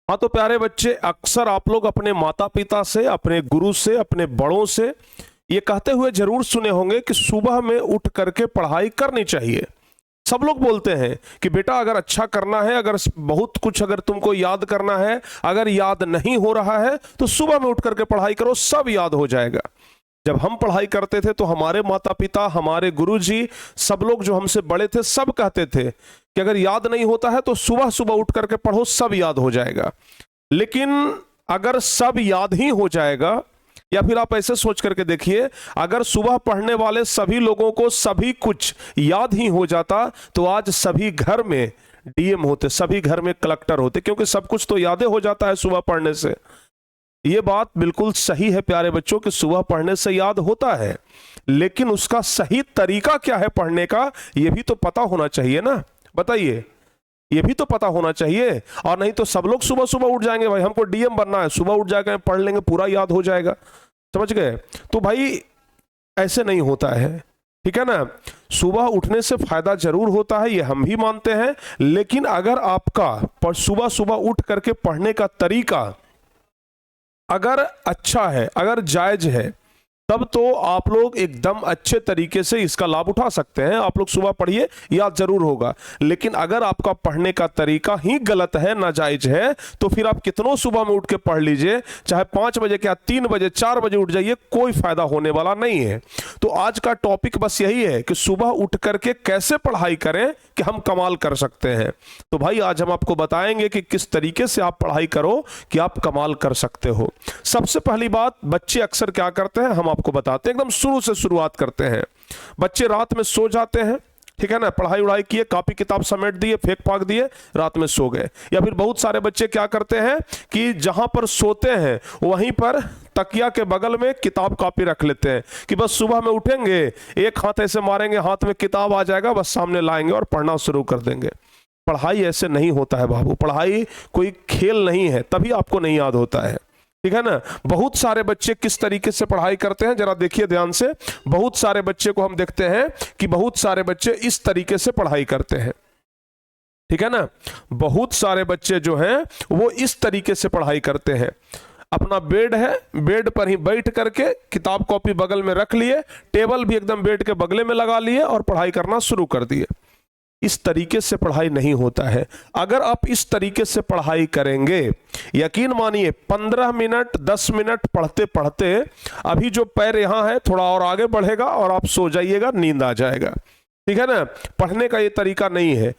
हाँ तो प्यारे बच्चे, अक्सर आप लोग अपने माता पिता से, अपने गुरु से, अपने बड़ों से ये कहते हुए जरूर सुने होंगे कि सुबह में उठ करके पढ़ाई करनी चाहिए। सब लोग बोलते हैं कि बेटा अगर अच्छा करना है, अगर बहुत कुछ अगर तुमको याद करना है, अगर याद नहीं हो रहा है तो सुबह में उठ करके पढ़ाई करो, सब याद हो जाएगा। जब हम पढ़ाई करते थे तो हमारे माता पिता, हमारे गुरुजी, सब लोग जो हमसे बड़े थे सब कहते थे कि अगर याद नहीं होता है तो सुबह सुबह उठ करके पढ़ो, सब याद हो जाएगा। लेकिन अगर सब याद ही हो जाएगा, या फिर आप ऐसे सोच करके देखिए, अगर सुबह पढ़ने वाले सभी लोगों को सभी कुछ याद ही हो जाता तो आज सभी घर में डीएम होते, सभी घर में कलेक्टर होते, क्योंकि सब कुछ तो यादें हो जाता है सुबह पढ़ने से। ये बात बिल्कुल सही है प्यारे बच्चों कि सुबह पढ़ने से याद होता है, लेकिन उसका सही तरीका क्या है पढ़ने का, यह भी तो पता होना चाहिए ना। बताइए, ये भी तो पता होना चाहिए। और नहीं तो सब लोग सुबह सुबह उठ जाएंगे, भाई हमको डीएम बनना है, सुबह उठ जाएगा, पढ़ लेंगे, पूरा याद हो जाएगा। समझ गए? तो भाई ऐसे नहीं होता है, ठीक है ना। सुबह उठने से फायदा जरूर होता है, ये हम भी मानते हैं, लेकिन अगर आपका सुबह सुबह उठ करके पढ़ने का तरीका अगर अच्छा है, अगर जायज है, तब तो आप लोग एकदम अच्छे तरीके से इसका लाभ उठा सकते हैं। आप लोग सुबह पढ़िए, याद जरूर होगा। लेकिन अगर आपका पढ़ने का तरीका ही गलत है, नाजायज है, तो फिर आप कितनों सुबह में उठ के पढ़ लीजिए, चाहे 5 बजे क्या 3 बजे 4 बजे उठ जाइए, कोई फायदा होने वाला नहीं है। तो आज का टॉपिक बस यही है कि सुबह उठ करके कैसे पढ़ाई करें कि हम कमाल कर सकते हैं। तो भाई आज हम आपको बताएंगे कि किस तरीके से आप पढ़ाई करो कि आप कमाल कर सकते हो। सबसे पहली बात, बच्चे अक्सर क्या करते हैं हम आपको बताते हैं, एकदम शुरू से शुरुआत करते हैं। बच्चे रात में सो जाते हैं, ठीक है ना, पढ़ाई उड़ाई किए, कॉपी किताब समेट दिए, फेंक फाक दिए, रात में सो गए। या फिर बहुत सारे बच्चे क्या करते हैं कि जहां पर सोते हैं वहीं पर तकिया के बगल में किताब कॉपी रख लेते हैं कि बस सुबह में उठेंगे, एक हाथ ऐसे मारेंगे, हाथ में किताब आ जाएगा, बस सामने लाएंगे और पढ़ना शुरू कर देंगे। पढ़ाई ऐसे नहीं होता है बाबू, पढ़ाई कोई खेल नहीं है, तभी आपको नहीं याद होता है, ठीक है ना। बहुत सारे बच्चे किस तरीके से पढ़ाई करते हैं जरा देखिए ध्यान से। बहुत सारे बच्चे को हम देखते हैं कि बहुत सारे बच्चे इस तरीके से पढ़ाई करते हैं, ठीक है ना। बहुत सारे बच्चे जो हैं वो इस तरीके से पढ़ाई करते हैं। अपना बेड है, बेड पर ही बैठ करके किताब कॉपी बगल में रख लिए, टेबल भी एकदम बेड के बगले में लगा लिए और पढ़ाई करना शुरू कर दिए। इस तरीके से पढ़ाई नहीं होता है। अगर आप इस तरीके से पढ़ाई करेंगे, यकीन मानिए 15 मिनट 10 मिनट पढ़ते पढ़ते अभी जो पैर यहां है थोड़ा और आगे बढ़ेगा और आप सो जाइएगा, नींद आ जाएगा, ठीक है ना। पढ़ने का ये तरीका नहीं है।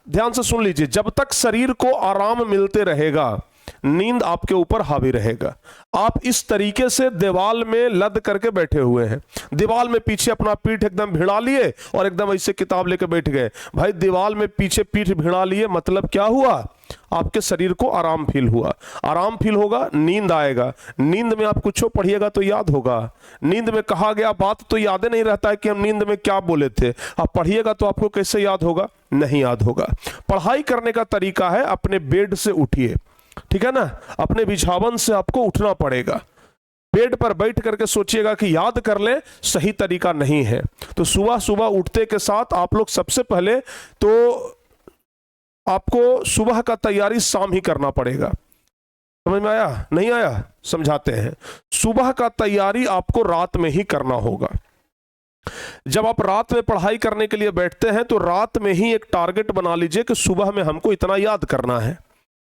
ध्यान से सुन लीजिए, जब तक शरीर को आराम मिलते रहेगा नींद आपके ऊपर हावी रहेगा। आप इस तरीके से दीवाल में लद करके बैठे हुए हैं, दीवाल में पीछे अपना पीठ एकदम भिड़ा लिए और एकदम ऐसे किताब लेके बैठ गए। भाई दीवाल में पीछे पीठ भिड़ा लिए मतलब क्या हुआ, आपके शरीर को आराम फील हुआ। आराम फील होगा, नींद आएगा, नींद में आप कुछ पढ़िएगा तो याद होगा। नींद में कहा गया बात तो याद नहीं रहता है कि हम नींद में क्या बोले थे, आप पढ़िएगा तो आपको कैसे याद होगा, नहीं याद होगा। पढ़ाई करने का तरीका है अपने बेड से उठिए, ठीक है ना, अपने बिछावन से आपको उठना पड़ेगा। बेड पर बैठ करके सोचिएगा कि याद कर ले, सही तरीका नहीं है। तो सुबह सुबह उठते के साथ आप लोग सबसे पहले तो आपको सुबह का तैयारी शाम ही करना पड़ेगा। समझ में आया, नहीं आया, समझाते हैं। सुबह का तैयारी आपको रात में ही करना होगा। जब आप रात में पढ़ाई करने के लिए बैठते हैं तो रात में ही एक टारगेट बना लीजिए कि सुबह में हमको इतना याद करना है।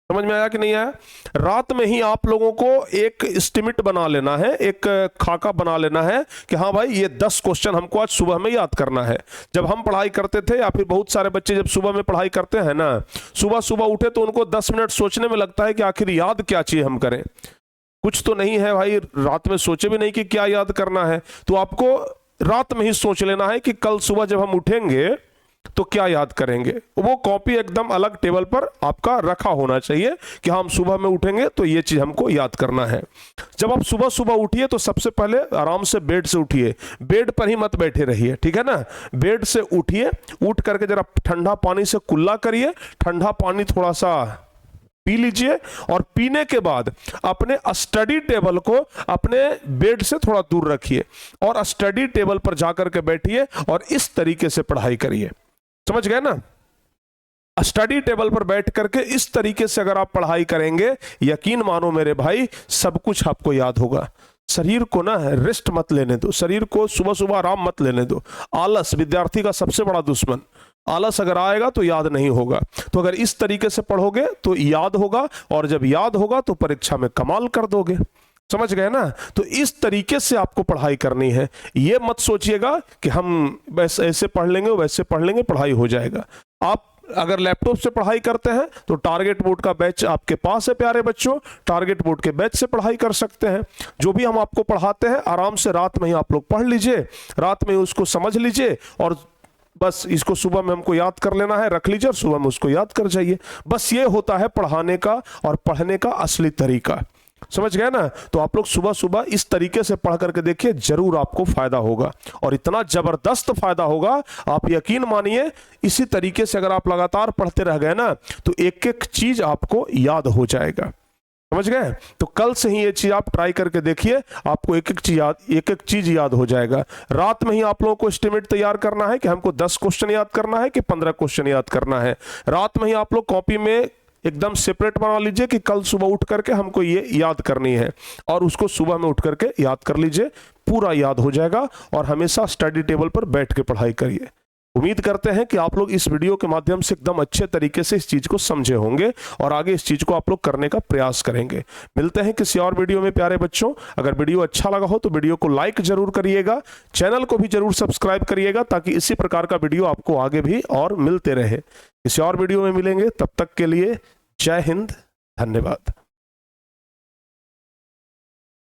समझ में आया कि नहीं आया? रात में ही आप लोगों को एक एस्टिमेट बना लेना है, एक खाका बना लेना है कि हाँ भाई ये 10 क्वेश्चन हमको आज सुबह में याद करना है। जब हम पढ़ाई करते थे या फिर बहुत सारे बच्चे जब सुबह में पढ़ाई करते हैं ना, सुबह सुबह उठे तो उनको 10 मिनट सोचने में लगता है कि आखिर याद क्या चीज हम करें। कुछ तो नहीं है भाई, रात में सोचे भी नहीं कि क्या याद करना है। तो आपको रात में ही सोच लेना है कि कल सुबह जब हम उठेंगे तो क्या याद करेंगे। वो कॉपी एकदम अलग टेबल पर आपका रखा होना चाहिए कि हम सुबह में उठेंगे तो ये चीज हमको याद करना है। जब आप सुबह सुबह उठिए तो सबसे पहले आराम से बेड से उठिए, बेड पर ही मत बैठे रहिए, ठीक है ना। बेड से उठिए, उठ करके जरा ठंडा पानी से कुल्ला करिए, ठंडा पानी थोड़ा सा पी लीजिए और पीने के बाद अपने स्टडी टेबल को अपने बेड से थोड़ा दूर रखिए और स्टडी टेबल पर जाकर के बैठिए और इस तरीके से पढ़ाई करिए। समझ गए ना? स्टडी टेबल पर बैठ करके इस तरीके से अगर आप पढ़ाई करेंगे, यकीन मानो मेरे भाई, सब कुछ आपको याद होगा। शरीर को ना रेस्ट मत लेने दो, शरीर को सुबह सुबह आराम मत लेने दो। आलस विद्यार्थी का सबसे बड़ा दुश्मन। आलस अगर आएगा तो याद नहीं होगा। तो अगर इस तरीके से पढ़ोगे तो याद होगा, और जब याद होगा तो परीक्षा में कमाल कर दोगे। समझ गए ना? तो इस तरीके से आपको पढ़ाई करनी है। ये मत सोचिएगा कि हम बस ऐसे पढ़ लेंगे वैसे पढ़ लेंगे पढ़ाई हो जाएगा। आप अगर लैपटॉप से पढ़ाई करते हैं तो टारगेट बोर्ड का बैच आपके पास है प्यारे बच्चों, टारगेट बोर्ड के बैच से पढ़ाई कर सकते हैं। जो भी हम आपको पढ़ाते हैं आराम से रात में ही आप लोग पढ़ लीजिए, रात में उसको समझ लीजिए, और बस इसको सुबह में हमको याद कर लेना है, रख लीजिए और सुबह में उसको याद कर जाइए। बस ये होता है पढ़ाने का और पढ़ने का असली तरीका। समझ गए ना? तो आप लोग सुबह सुबह इस तरीके से पढ़ करके देखिए, जरूर आपको फायदा होगा, और इतना जबरदस्त फायदा होगा आप यकीन मानिए। इसी तरीके से अगर आप लगातार पढ़ते रह गए ना तो एक एक चीज आपको याद हो जाएगा। समझ गए? तो कल से ही ये चीज आप ट्राई करके देखिए, आपको एक एक चीज याद हो जाएगा। रात में ही आप लोगों को एस्टिमेट तैयार करना है कि हमको 10 क्वेश्चन याद करना है कि 15 क्वेश्चन याद करना है। रात में ही आप लोग कॉपी में एकदम सेपरेट बना लीजिए कि कल सुबह उठ करके हमको ये याद करनी है, और उसको सुबह में उठ करके याद कर लीजिए, पूरा याद हो जाएगा। और हमेशा स्टडी टेबल पर बैठ के पढ़ाई करिए। उम्मीद करते हैं कि आप लोग इस वीडियो के माध्यम से एकदम अच्छे तरीके से इस चीज को समझे होंगे और आगे इस चीज को आप लोग करने का प्रयास करेंगे। मिलते हैं किसी और वीडियो में प्यारे बच्चों। अगर वीडियो अच्छा लगा हो तो वीडियो को लाइक जरूर करिएगा, चैनल को भी जरूर सब्सक्राइब करिएगा, ताकि इसी प्रकार का वीडियो आपको आगे भी और मिलते रहे। किसी और वीडियो में मिलेंगे, तब तक के लिए जय हिंद, धन्यवाद।